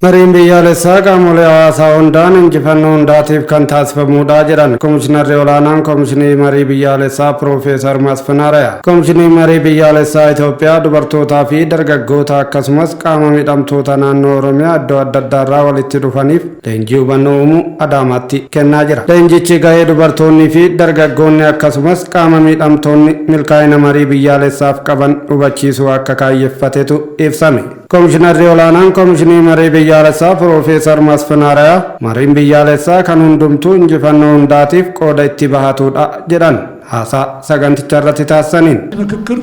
Mariin biyyaalessaa qaamolee hawaasaa hundaan injifannoo hundaatiif kan taasifamuudha jedhan Komishinarri Olaanaan Komishinii Marii Biyyaalessaa Piroofeesar Masfin Araayaa. Komishinii Marii Biyyaalessaa Itoophiyaa dubartootaa fi dargaggoota akkasumas qaama miidhamtoota naannoo Oromiyaa iddoo adda addaarraa walitti dhufaniif leenjii hubannoo uumuu Adaamaatti kennaa jira. Leenjichi gahee dubartoonni fi dargaggoonni akkasumas qaama miidhamtoonni milkaa'ina marii biyyaalessaaf qaban hubachiisuu akka kaayyeffatetu ibsame. Komishinarri Olaanaan Komishinii Marii Biyyaalessaa Piroofeesar Masfin Araayaa mariin biyyaalessaa kan hundumtuu injifannoo hundaatiif qooda itti bahatudha jedhan haasaa saganticha irratti taasisaniin ምክክር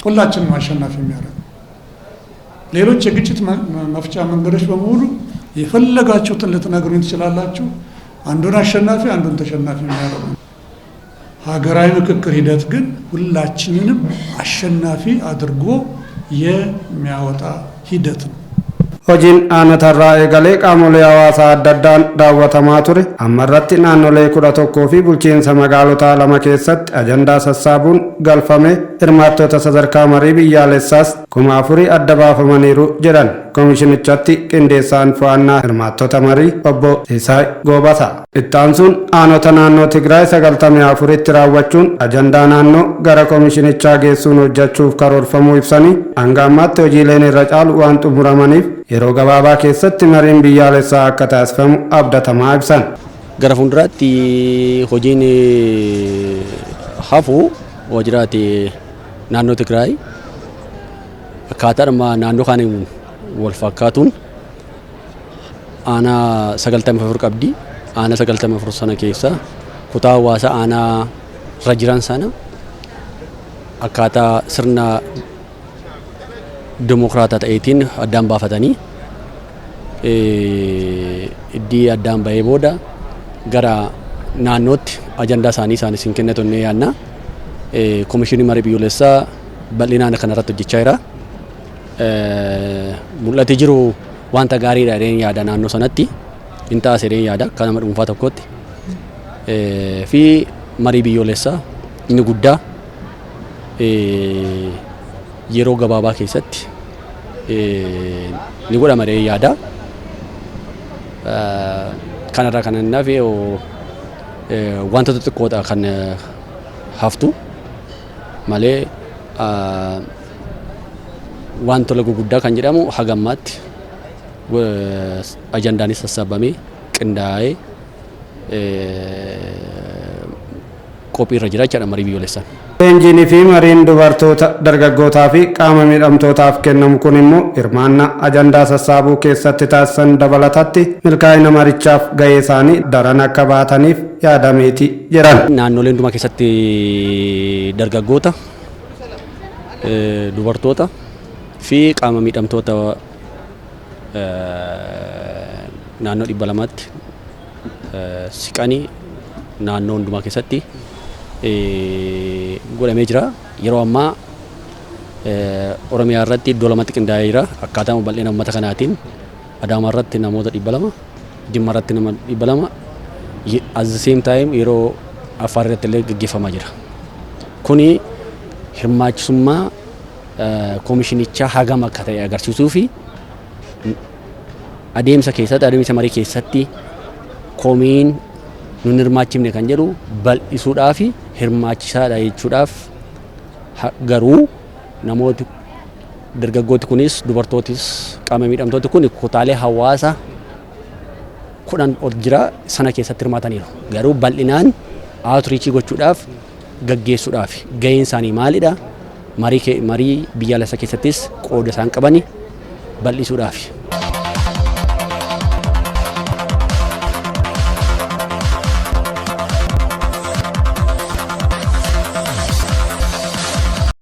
ሁላችንም አሸናፊ የሚያደርግ ሌሎች የግጭት መፍቻ መንገዶች በሙሉ የፈለጋችሁትን ልትነግሩኝ ትችላላችሁ። አንዱን አሸናፊ አንዱን ተሸናፊ የሚያደርግ ሀገራዊ ምክክር ሂደት ግን ሁላችንንም አሸናፊ አድርጎ የሚያወጣ ሂደት ነው። Hojiin aanotarraa eegalee qaamolee hawaasaa adda addaan daawwatamaa ture ammarratti naannolee 11 fi bulchiinsa magaalotaa 2 keessatti ajandaa sassaabuun galfame hirmaattota sadarkaa marii biyyaalessaas 4,000 adda baafamaniiru jedhan komishinichatti qindeessaan fo'annaa hirmaattota marii obbo Siisaay Goobasaa. Ittaansuun aanota naannoo Tigraay 94tti raawwachuun ajandaa naannoo gara komishinichaa geessuun hojjechuuf karoorfamuu ibsanii hanga ammaatti hojiileen irra caalu waan xumuramaniif yeroo gabaabaa keessatti mariin biyyaalessaa akka taasifamu abdatamaa ibsan. Gara fuulduraatti hojiin hafu waajjiraati naannoo Tigraay akkaataadhuma naannoo kaaniin wal fakkaatuun aanaa 94 qabdi. Aanaa 94 sana keessa kutaa hawaasaa aanaa irra jiran sana akkaataa sirna Demokraataa ta'eetiin addaan baafatanii iddii addaan bahee booda gara naannootti ajandaa isaanii isaanis hin kennatonne yaanna. Komishinii Marii Biyyaalessaa bal'inaan kanarratti hojjechaa jira. Mul'ati jiru wanta gaariidha jedheen yaada naannoo sanatti hin taase jedheen yaada kan nama dhuunfaa tokkotti fi marii biyyaalessaa inni guddaa yeroo gabaabaa keessatti ni godhama jedhee yaada. Kanarraa kan nafe wantoota xiqqoodha kan haftu malee wantoota gurguddaa kan jedhamu hagammaatti ajandaanis sassaabamee qindaa'ee qophii irra jira jechuudha marii biyyaalessaa. Leenjiin fi mariin dubartoota dargaggootaa fi qaama miidhamtootaaf kennamu kun immoo hirmaannaa ajandaa sassaabuu keessatti taasisan dabalatatti milkaa'ina marichaaf gahee isaanii daran akka baataniif yaadameeti jiran. Naannolee hundumaa keessatti dargaggoota, dubartoota fi qaama miidhamtoota naannoo 200tti siqanii naannoo hundumaa keessatti godhamee jira. Yeroo ammaa Oromiyaa irratti iddoo 2tti qindaa'ee jira. Akkaataa bal'ina uummata kanaatiin Adaamaa irratti namoota 200, Jimma irratti nama 200, at the same time yeroo Affaar irratti illee gaggeeffamaa jira. Kuni hirmaachisummaa komishinichaa hagam akka ta'e agarsiisuu fi adeemsa marii keessatti komiin nun hirmaachifne kan jedhu bal'isuudhaaf hirmaachisaadha jechuudhaaf garuu namooti dargaggooti kunis dubartootis qaama miidhamtooti kun kutaalee hawaasa 10 ol jira sana keessatti hirmaataniiru. Garuu bal'inaan outreach gochuudhaaf gaggeessuudhaaf gaheen isaanii maalidha? Marii biyyaalessaa keessattis qooda isaan qabani bal'isuudhaaf.